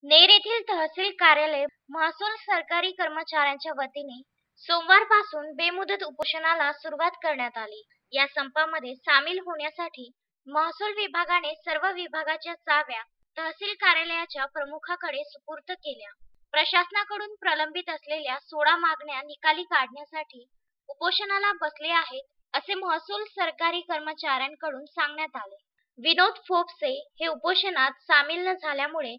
नेर येथील तहसील कार्यालय महसूल सरकारी कर्मचाऱ्यांच्या वतीने सोमवारपासून बेमुदत उपोषणाला सुरुवात करण्यात आली। या संपामध्ये सामील होण्यासाठी महसूल विभागाने सर्व विभागाच्या चाव्या तहसील कार्यालयाच्या प्रमुखाकडे सुपूर्द केल्या। प्रशासनाकडून प्रलंबित असलेल्या 16 मागण्या निकाली काढण्यासाठी उपोषणाला बसले आहेत, असे महसूल सरकारी कर्मचाऱ्यांकडून सांगण्यात आले। विनोद फोपसे हे उपोषणात सामील न झाल्यामुळे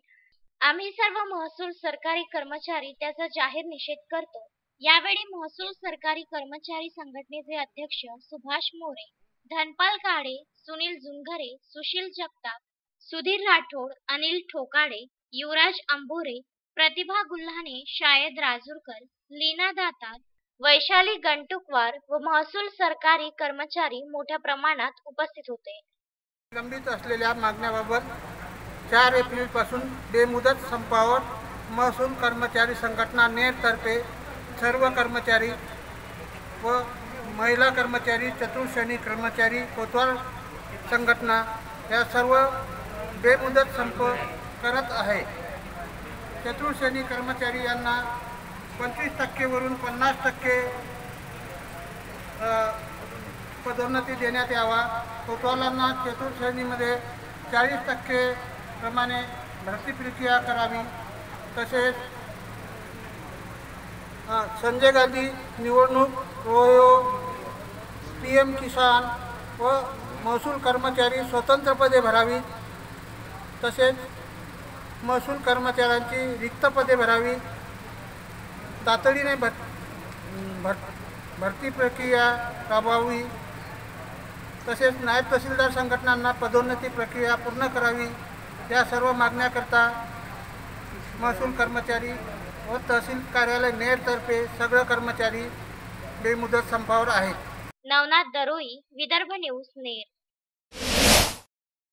आम्ही सर्व महसूल सरकारी कर्मचारी त्याचा जाहीर निषेध करतो। यावेळी महसूल सरकारी कर्मचारी संघटनेचे अध्यक्ष सुभाष मोरे, धनपाल काळे, सुनील जुनघरे, सुशील जगताप, सुधीर राठोड, अनिल ठोकाडे, युवराज अंभोरे, प्रतिभा गुल्हाने, शायद राजूरकर, लीना दातार, वैशाली गंटुकवार व महसूल सरकारी कर्मचारी मोठ्या प्रमाणात उपस्थित होते। लंबित असलेल्या मागण्याबाबत 4 एप्रिलपासून बेमुदत संपावर महसूल कर्मचारी संघटना नेरतर्फे सर्व कर्मचारी व महिला कर्मचारी, चतुर्श्रेणी कर्मचारी, कोतवाल संघटना या सर्व बेमुदत संप करत आहे। चतुर्श्रेणी कर्मचारी यांना 25% वरून 50% पदोन्नती देण्यात यावा। कोतवालांना चतुर्श्रेणीमध्ये 40% प्रमाणे भरती प्रक्रिया करावी। तसेच संजय गांधी निवडणूक, रोयो, PM किसान व महसूल कर्मचारी स्वतंत्र पदे भरावी। तसेच महसूल कर्मचाऱ्यांची रिक्त पदे भरावी। तातडीने भरती प्रक्रिया राबवावी। तसेच नायब तहसीलदार संघटनांना पदोन्नती प्रक्रिया पूर्ण करावी। या सर्व मागण्याकरता महसूल कर्मचारी व तहसील कार्यालय नेरतर्फे सगळे कर्मचारी बेमुदत संपावर आहेत। नवनाथ दरोई, विदर्भ न्यूज, नेर।